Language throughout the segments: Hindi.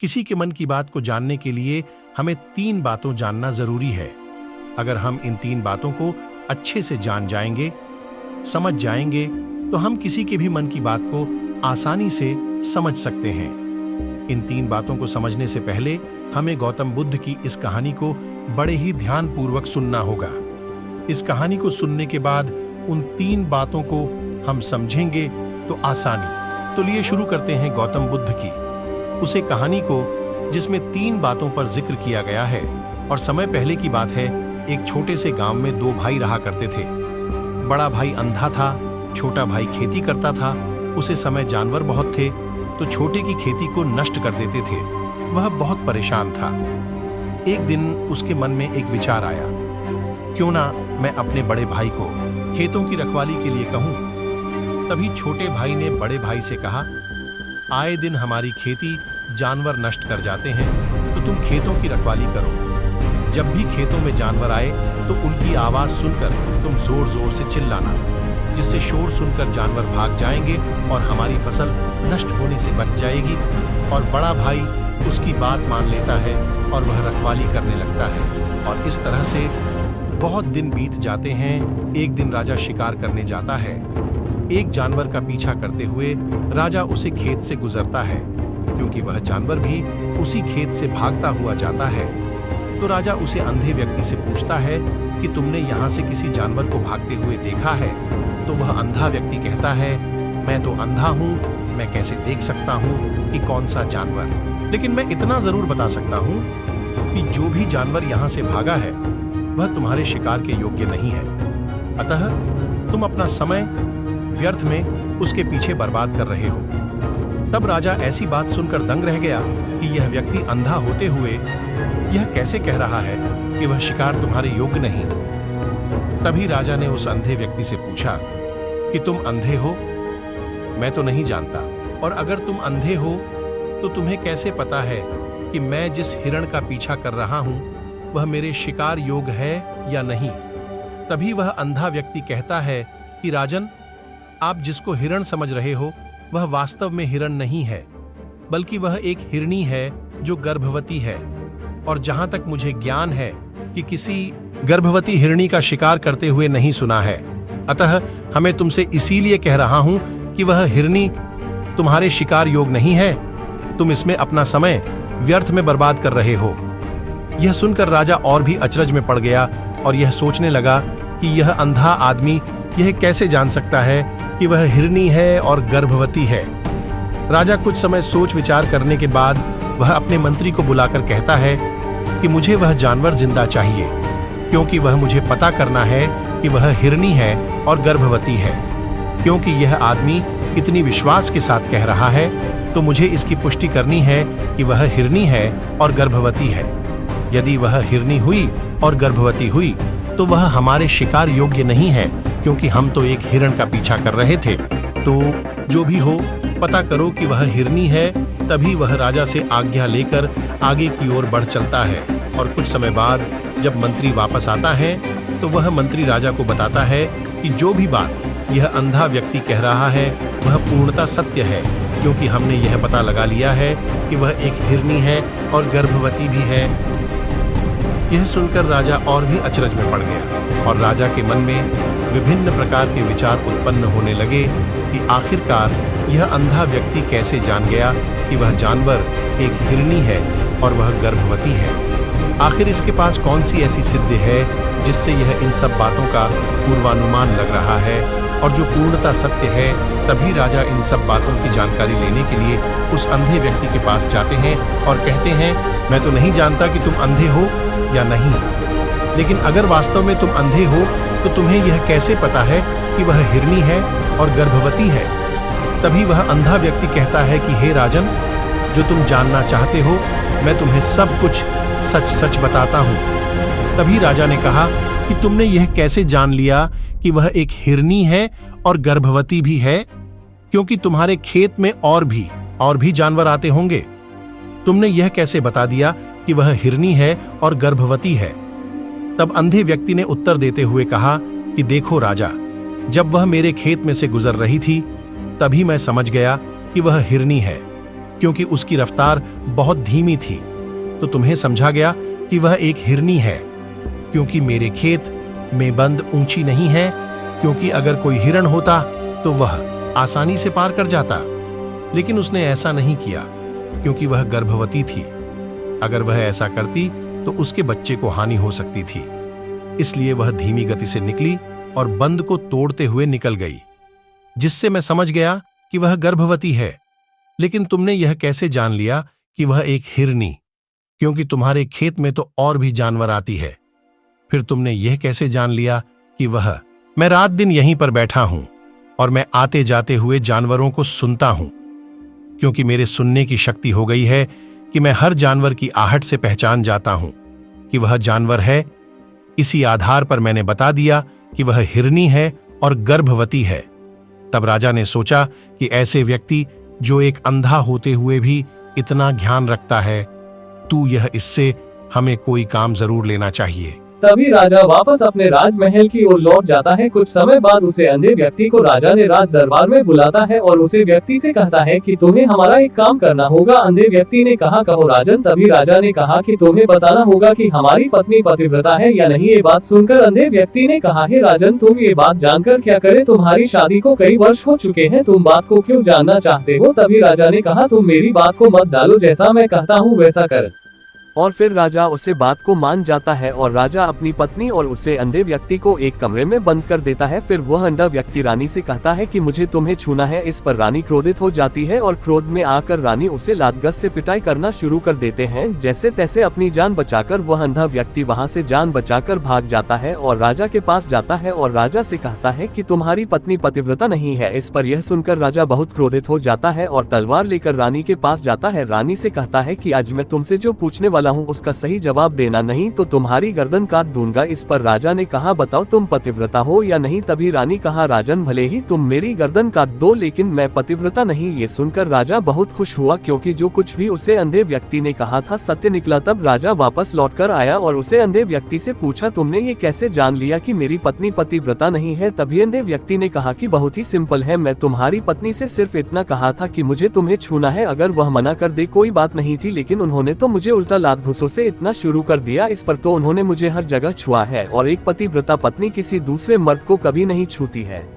किसी के मन की बात को जानने के लिए हमें 3 बातों जानना जरूरी है। अगर हम इन 3 बातों को अच्छे से जान जाएंगे, समझ जाएंगे, तो हम किसी के भी मन की बात को आसानी से समझ सकते हैं। इन 3 बातों को समझने से पहले हमें गौतम बुद्ध की इस कहानी को बड़े ही ध्यानपूर्वक सुनना होगा। इस कहानी को सुनने के बाद उन 3 बातों को हम समझेंगे तो आसानी। तो लिए शुरू करते हैं गौतम बुद्ध की उसे कहानी को, जिसमें 3 बातों पर जिक्र किया गया है। और समय पहले की बात है। एक छोटे से गांव में 2 भाई रहा करते थे। बड़ा भाई अंधा था, छोटा भाई खेती करता था। उसे समय जानवर बहुत थे, तो छोटे की खेती को नष्ट कर देते थे। वह बहुत परेशान था। एक दिन उसके मन में एक विचार आया, क्यों ना मैं अपने बड़े भाई को खेतों की रखवाली के लिए कहूं। तभी छोटे भाई ने बड़े भाई से कहा, आए दिन हमारी खेती जानवर नष्ट कर जाते हैं, तो तुम खेतों की रखवाली करो। जब भी खेतों में जानवर आए तो उनकी आवाज सुनकर तुम जोर जोर से चिल्लाना, जिससे शोर सुनकर जानवर भाग जाएंगे और हमारी फसल नष्ट होने से बच जाएगी। और बड़ा भाई उसकी बात मान लेता है और वह रखवाली करने लगता है। और इस तरह से बहुत दिन बीत जाते हैं। एक दिन राजा शिकार करने जाता है। एक जानवर का पीछा करते हुए राजा उसे खेत से गुजरता है, क्योंकि वह जानवर भी उसी खेत से भागता हुआ जाता है। तो राजा उसे अंधे व्यक्ति से पूछता है कि तुमने यहाँ से किसी जानवर को भागते हुए देखा है? तो वह अंधा व्यक्ति कहता है, मैं तो अंधा हूँ, मैं कैसे देख सकता हूँ कि कौन सा जानवर। लेकिन मैं इतना जरूर बता सकता हूँ कि जो भी जानवर यहाँ से भागा है वह तुम्हारे शिकार के योग्य नहीं है। अतः तुम अपना समय व्यर्थ में उसके पीछे बर्बाद कर रहे हो। तब राजा ऐसी बात सुनकर दंग रह गया कि यह व्यक्ति अंधा होते हुए यह कैसे कह रहा है कि वह शिकार तुम्हारे योग्य नहीं। तभी राजा ने उस अंधे व्यक्ति से पूछा कि तुम अंधे हो? मैं तो नहीं जानता। और अगर तुम अंधे हो तो तुम्हें कैसे पता है कि मैं जिस हिरण का पीछा कर रहा हूं वह मेरे शिकार योग्य है या नहीं? तभी वह अंधा व्यक्ति कहता है कि राजन, आप जिसको हिरण समझ रहे हो वह वास्तव में हिरण नहीं है, बल्कि वह एक हिरनी है जो गर्भवती है। और जहां तक मुझे ज्ञान है कि किसी गर्भवती हिरनी का शिकार करते हुए नहीं सुना है। अतः हमें तुमसे इसीलिए कह रहा हूं कि वह हिरनी तुम्हारे शिकार योग्य नहीं है। तुम इसमें अपना समय व्यर्थ में बर्बाद कर रहे हो। यह सुनकर राजा और भी अचरज में पड़ गया और यह सोचने लगा कि यह अंधा आदमी यह कैसे जान सकता है कि वह हिरनी है और गर्भवती है। राजा कुछ समय सोच विचार करने के बाद वह अपने मंत्री को बुलाकर कहता है कि मुझे वह जानवर जिंदा चाहिए, क्योंकि वह मुझे पता करना है कि वह हिरनी है और गर्भवती है। क्योंकि यह आदमी इतनी विश्वास के साथ कह रहा है, तो मुझे इसकी पुष्टि करनी है कि वह हिरनी है और गर्भवती है। यदि वह हिरनी हुई और गर्भवती हुई तो वह हमारे शिकार योग्य नहीं है, क्योंकि हम तो एक हिरण का पीछा कर रहे थे। तो जो भी हो, पता करो कि वह हिरनी है। तभी वह राजा से आज्ञा लेकर आगे की ओर बढ़ चलता है। और कुछ समय बाद जब मंत्री वापस आता है तो वह मंत्री राजा को बताता है कि जो भी बात यह अंधा व्यक्ति कह रहा है वह पूर्णतः सत्य है, क्योंकि हमने यह पता लगा लिया है कि वह एक हिरनी है और गर्भवती भी है। यह सुनकर राजा और भी अचरज में पड़ गया और राजा के मन में विभिन्न प्रकार के विचार उत्पन्न होने लगे कि आखिरकार यह अंधा व्यक्ति कैसे जान गया कि वह जानवर एक हिरनी है और वह गर्भवती है। आखिर इसके पास कौन सी ऐसी सिद्धि है जिससे यह इन सब बातों का पूर्वानुमान लग रहा है और जो पूर्णतः सत्य है। तभी राजा इन सब बातों की जानकारी लेने के लिए उस अंधे व्यक्ति के पास जाते हैं और कहते हैं, मैं तो नहीं जानता कि तुम अंधे हो या नहीं, लेकिन अगर वास्तव में तुम अंधे हो तो तुम्हें यह कैसे पता है कि वह हिरनी है और गर्भवती है? तभी वह अंधा व्यक्ति कहता है कि हे राजन, जो तुम जानना चाहते हो मैं तुम्हें सब कुछ सच सच बताता हूँ। तभी राजा ने कहा कि तुमने यह कैसे जान लिया कि वह एक हिरनी है और गर्भवती भी है? क्योंकि तुम्हारे खेत में और भी जानवर आते होंगे। तुमने यह कैसे बता दिया कि वह हिरनी है और गर्भवती है? तब अंधे व्यक्ति ने उत्तर देते हुए कहा कि देखो राजा, जब वह मेरे खेत में से गुजर रही थी तभी मैं समझ गया कि वह हिरनी है। क्योंकि उसकी रफ्तार बहुत धीमी थी, तो तुम्हें समझा गया कि वह एक हिरनी है, क्योंकि मेरे खेत में बंद ऊंची नहीं है, क्योंकि अगर कोई हिरण होता तो वह आसानी से पार कर जाता। लेकिन उसने ऐसा नहीं किया, क्योंकि वह गर्भवती थी। अगर वह ऐसा करती तो उसके बच्चे को हानि हो सकती थी, इसलिए वह धीमी गति से निकली और बंद को तोड़ते हुए निकल गई, जिससे मैं समझ गया कि वह गर्भवती है। लेकिन तुमने यह कैसे जान लिया कि वह एक हिरनी, क्योंकि तुम्हारे खेत में तो और भी जानवर आती है। फिर तुमने यह कैसे जान लिया कि वह? मैं रात दिन यहीं पर बैठा हूं और मैं आते जाते हुए जानवरों को सुनता हूं, क्योंकि मेरे सुनने की शक्ति हो गई है कि मैं हर जानवर की आहट से पहचान जाता हूं कि वह जानवर है। इसी आधार पर मैंने बता दिया कि वह हिरनी है और गर्भवती है। तब राजा ने सोचा कि ऐसे व्यक्ति जो एक अंधा होते हुए भी इतना ध्यान रखता है, तू यह इससे हमें कोई काम जरूर लेना चाहिए। तभी राजा वापस अपने राजमहल की ओर लौट जाता है। कुछ समय बाद उसे अंधे व्यक्ति को राजा ने राज दरबार में बुलाता है और उसे व्यक्ति से कहता है कि तुम्हें हमारा एक काम करना होगा। अंधे व्यक्ति ने कहा, कहो राजन। तभी राजा ने कहा कि तुम्हें बताना होगा कि हमारी पत्नी पतिव्रता है या नहीं। ये बात सुनकर अंधे व्यक्ति ने कहा, हे राजन, तुम ये बात जानकर क्या करे, तुम्हारी शादी को कई वर्ष हो चुके हैं, तुम बात को क्यों जानना चाहते हो। तभी राजा ने कहा, तुम मेरी बात को मत डालो, जैसा मैं कहता हूँ वैसा कर। और फिर राजा उसे बात को मान जाता है और राजा अपनी पत्नी और उसे अंधे व्यक्ति को एक कमरे में बंद कर देता है। फिर वह अंधा व्यक्ति रानी से कहता है कि मुझे तुम्हें छूना है। इस पर रानी क्रोधित हो जाती है और क्रोध में आकर रानी उसे लात से पिटाई करना शुरू कर देते हैं। जैसे तैसे अपनी जान बचाकर वह अंधा व्यक्ति वहां से जान बचाकर भाग जाता है और राजा के पास जाता है और राजा से कहता है कि तुम्हारी पत्नी पतिव्रता नहीं है। इस पर यह सुनकर राजा बहुत क्रोधित हो जाता है और तलवार लेकर रानी के पास जाता है। रानी से कहता है कि आज मैं तुमसे जो पूछने वाला हूँ उसका सही जवाब देना, नहीं तो तुम्हारी गर्दन काट दूंगा। इस पर राजा ने कहा, बताओ तुम पतिव्रता हो या नहीं। तभी रानी कहा, राजन, भले ही तुम मेरी गर्दन काट दो, लेकिन मैं पतिव्रता नहीं। ये सुनकर राजा बहुत खुश हुआ, क्योंकि जो कुछ भी उसे अंधे व्यक्ति ने कहा था सत्य निकला। तब राजा वापस लौटकर आया और उसे अंधे व्यक्ति से पूछा, तुमने ये कैसे जान लिया कि मेरी पत्नी पतिव्रता नहीं है। तभी अंधे व्यक्ति ने कहा कि बहुत ही सिंपल है, मैं तुम्हारी पत्नी से सिर्फ इतना कहा था कि मुझे तुम्हें छूना है। अगर वह मना कर दे कोई बात नहीं थी, लेकिन उन्होंने तो मुझे उल्टा लात घूंसों से इतना शुरू कर दिया। इस पर तो उन्होंने मुझे हर जगह छुआ है और एक पतिव्रता पत्नी किसी दूसरे मर्द को कभी नहीं छूती है।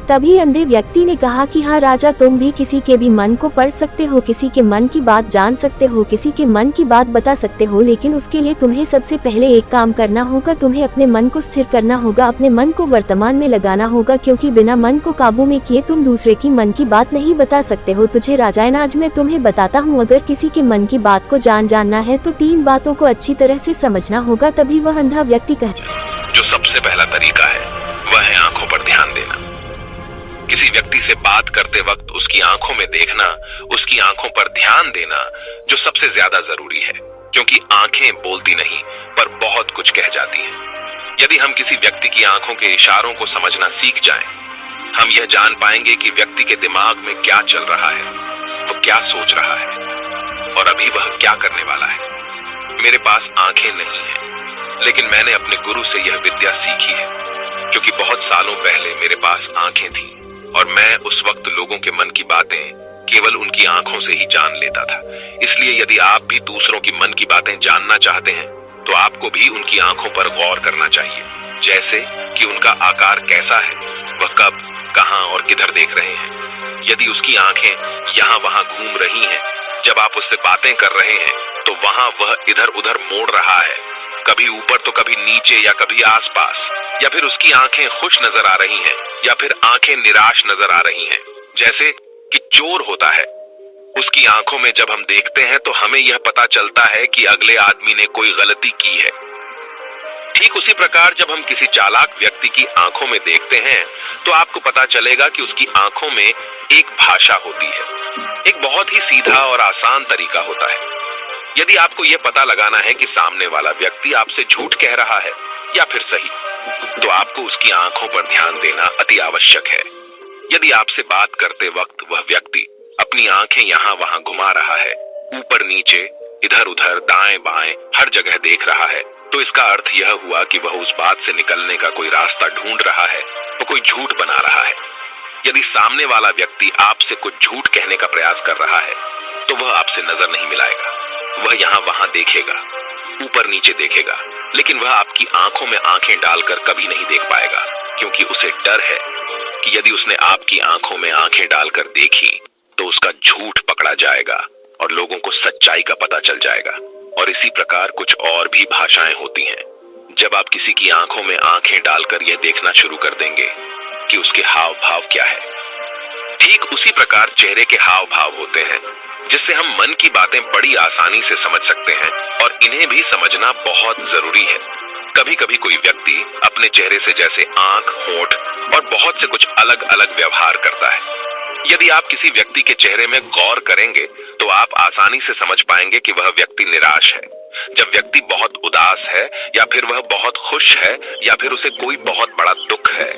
तभी अंधे व्यक्ति ने कहा कि हाँ राजा, तुम भी किसी के भी मन को पढ़ सकते हो, किसी के मन की बात जान सकते हो, किसी के मन की बात बता सकते हो, लेकिन उसके लिए तुम्हें सबसे पहले एक काम करना होगा। तुम्हें अपने मन को स्थिर करना होगा, अपने मन को वर्तमान में लगाना होगा, क्योंकि बिना मन को काबू में किए तुम दूसरे की मन की बात नहीं बता सकते हो। तुझे राजाएं, आज मैं तुम्हें बताता हूँ, अगर किसी के मन की बात को जानना है तो 3 बातों को अच्छी तरह से समझना होगा, तभी वह अंधा व्यक्ति जो सबसे पहला तरीका है वह है आंखों पर ध्यान देना। किसी व्यक्ति से बात करते वक्त उसकी आंखों में देखना, उसकी आंखों पर ध्यान देना जो सबसे ज्यादा जरूरी है, क्योंकि आंखें बोलती नहीं पर बहुत कुछ कह जाती हैं। यदि हम किसी व्यक्ति की आंखों के इशारों को समझना सीख जाएं, हम यह जान पाएंगे कि व्यक्ति के दिमाग में क्या चल रहा है, वो क्या सोच रहा है और अभी वह क्या करने वाला है। मेरे पास आंखें नहीं हैं, लेकिन मैंने अपने गुरु से यह विद्या सीखी है, क्योंकि बहुत सालों पहले मेरे पास आंखें थी और मैं उस वक्त लोगों के मन की बातें केवल उनकी आंखों से ही जान लेता था। इसलिए यदि आप भी दूसरों की मन की बातें जानना चाहते हैं तो आपको भी उनकी आंखों पर गौर करना चाहिए, जैसे कि उनका आकार कैसा है, वह कब, कहां और किधर देख रहे हैं। यदि उसकी आंखें यहाँ वहां घूम रही हैं, जब आप उससे बातें कर रहे हैं तो वहां वह इधर उधर मोड़ रहा है, कभी ऊपर तो कभी नीचे या कभी आसपास, या फिर उसकी आंखें खुश नजर आ रही हैं या फिर आंखें निराश नजर आ रही हैं, जैसे कि चोर होता है। उसकी आंखों में जब हम देखते हैं तो हमें यह पता चलता है कि अगले आदमी ने कोई गलती की है। ठीक उसी प्रकार जब हम किसी चालाक व्यक्ति की आंखों में देखते हैं तो आपको पता चलेगा कि उसकी आंखों में एक भाषा होती है। एक बहुत ही सीधा और आसान तरीका होता है। यदि आपको यह पता लगाना है कि सामने वाला व्यक्ति आपसे झूठ कह रहा है या फिर सही, तो आपको उसकी आंखों पर ध्यान देना अति आवश्यक है। यदि आपसे बात करते वक्त वह व्यक्ति अपनी आंखें यहाँ वहां घुमा रहा है, ऊपर नीचे, इधर उधर, दाएं बाएं, हर जगह देख रहा है, तो इसका अर्थ यह हुआ कि वह उस बात से निकलने का कोई रास्ता ढूंढ रहा है, वो कोई झूठ बना रहा है। यदि सामने वाला व्यक्ति आपसे कुछ झूठ कहने का प्रयास कर रहा है तो वह आपसे नजर नहीं मिलाएगा। वह यहाँ वहां देखेगा, ऊपर नीचे देखेगा, लेकिन वह आपकी आंखों में आंखें डालकर कभी नहीं देख पाएगा, क्योंकि उसे डर है कि यदि उसने आपकी आंखों में आंखें डालकर देखी तो उसका झूठ पकड़ा जाएगा और लोगों को सच्चाई का पता चल जाएगा। और इसी प्रकार कुछ और भी भाषाएं होती हैं। जब आप किसी की आंखों में आंखें डालकर यह देखना शुरू कर देंगे कि उसके हाव भाव क्या है, ठीक उसी प्रकार चेहरे के हाव भाव होते हैं, जिससे हम मन की बातें बड़ी आसानी से समझ सकते हैं और इन्हें भी समझना बहुत जरूरी है। कभी कभी कोई व्यक्ति अपने चेहरे से जैसे आंख, होंठ और बहुत से कुछ अलग अलग व्यवहार करता है। यदि आप किसी व्यक्ति के चेहरे में गौर करेंगे तो आप आसानी से समझ पाएंगे कि वह व्यक्ति निराश है, जब व्यक्ति बहुत उदास है, या फिर वह बहुत खुश है, या फिर उसे कोई बहुत बड़ा दुख है।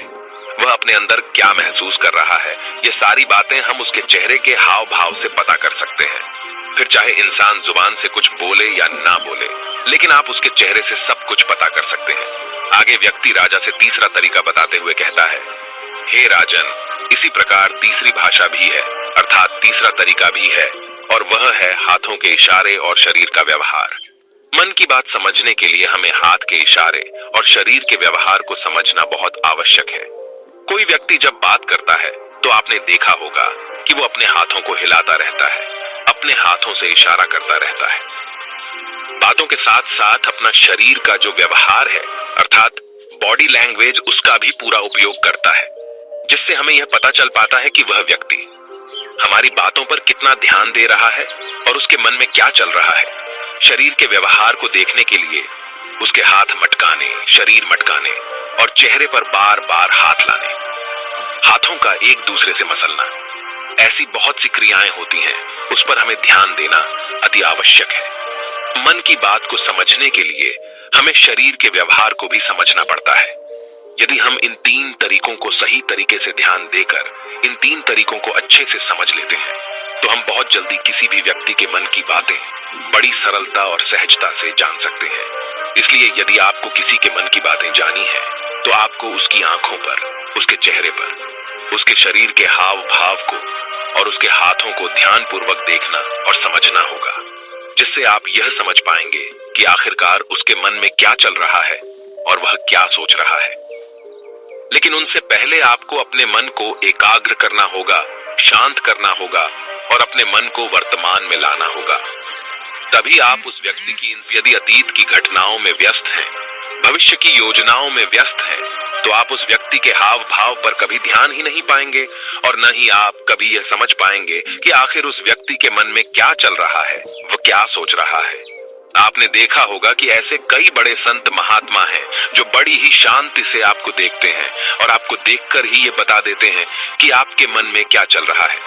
वह अपने अंदर क्या महसूस कर रहा है, ये सारी बातें हम उसके चेहरे के हाव भाव से पता कर सकते हैं। फिर चाहे इंसान जुबान से कुछ बोले या ना बोले, लेकिन आप उसके चेहरे से सब कुछ पता कर सकते हैं। आगे व्यक्ति राजा से तीसरा तरीका बताते हुए कहता है, हे राजन, इसी प्रकार तीसरी भाषा भी है, अर्थात तीसरा तरीका भी है, और वह है हाथों के इशारे और शरीर का व्यवहार। मन की बात समझने के लिए हमें हाथ के इशारे और शरीर के व्यवहार को समझना बहुत आवश्यक है। कोई व्यक्ति जब बात करता है तो आपने देखा होगा कि वो अपने हाथों को हिलाता रहता है, अपने हाथों से इशारा करता रहता है। बातों के साथ साथ अपना शरीर का जो व्यवहार है, अर्थात बॉडी लैंग्वेज, उसका भी पूरा उपयोग करता है, जिससे हमें यह पता चल पाता है कि वह व्यक्ति हमारी बातों पर कितना ध्यान दे रहा है और उसके मन में क्या चल रहा है। शरीर के व्यवहार को देखने के लिए उसके हाथ मटकाने, शरीर मटकाने और चेहरे पर बार बार हाथ लाने, हाथों का एक दूसरे से मसलना, ऐसी बहुत सी क्रियाएं होती हैं, उस पर हमें ध्यान देना अति आवश्यक है। मन की बात को समझने के लिए हमें शरीर के व्यवहार को भी समझना पड़ता है। यदि हम इन 3 तरीकों को सही तरीके से ध्यान देकर इन 3 तरीकों को अच्छे से समझ लेते हैं तो हम बहुत जल्दी किसी भी व्यक्ति के मन की बातें बड़ी सरलता और सहजता से जान सकते हैं। इसलिए यदि आपको किसी के मन की बातें जानी है तो आपको उसकी आंखों पर, उसके चेहरे पर, उसके शरीर के हाव भाव को और उसके हाथों को ध्यानपूर्वक देखना और समझना होगा, जिससे आप यह समझ पाएंगे कि आखिरकार उसके मन में क्या चल रहा है और वह क्या सोच रहा है। लेकिन उनसे पहले आपको अपने मन को एकाग्र करना होगा, शांत करना होगा और अपने मन को वर्तमान में लाना होगा। तभी आप उस व्यक्ति की, यदि अतीत की घटनाओं में व्यस्त हैं, भविष्य की योजनाओं में व्यस्त हैं, तो आप उस व्यक्ति के हाव भाव पर कभी ध्यान ही नहीं पाएंगे और न ही आप कभी यह समझ पाएंगे कि आखिर उस व्यक्ति के मन में क्या चल रहा है, वह क्या सोच रहा है। आपने देखा होगा कि ऐसे कई बड़े संत महात्मा हैं जो बड़ी ही शांति से आपको देखते हैं और आपको देखकर ही ये बता देते हैं कि आपके मन में क्या चल रहा है,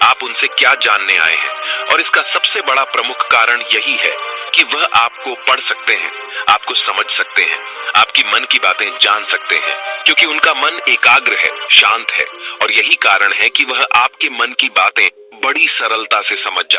आप उनसे क्या जानने आए हैं। और इसका सबसे बड़ा प्रमुख कारण यही है कि वह आपको पढ़ सकते हैं, आपको समझ सकते हैं, आपकी मन की बातें जान सकते हैं, क्योंकि उनका मन एकाग्र है, शांत है और यही कारण है कि वह आपके मन की बातें बड़ी सरलता से समझ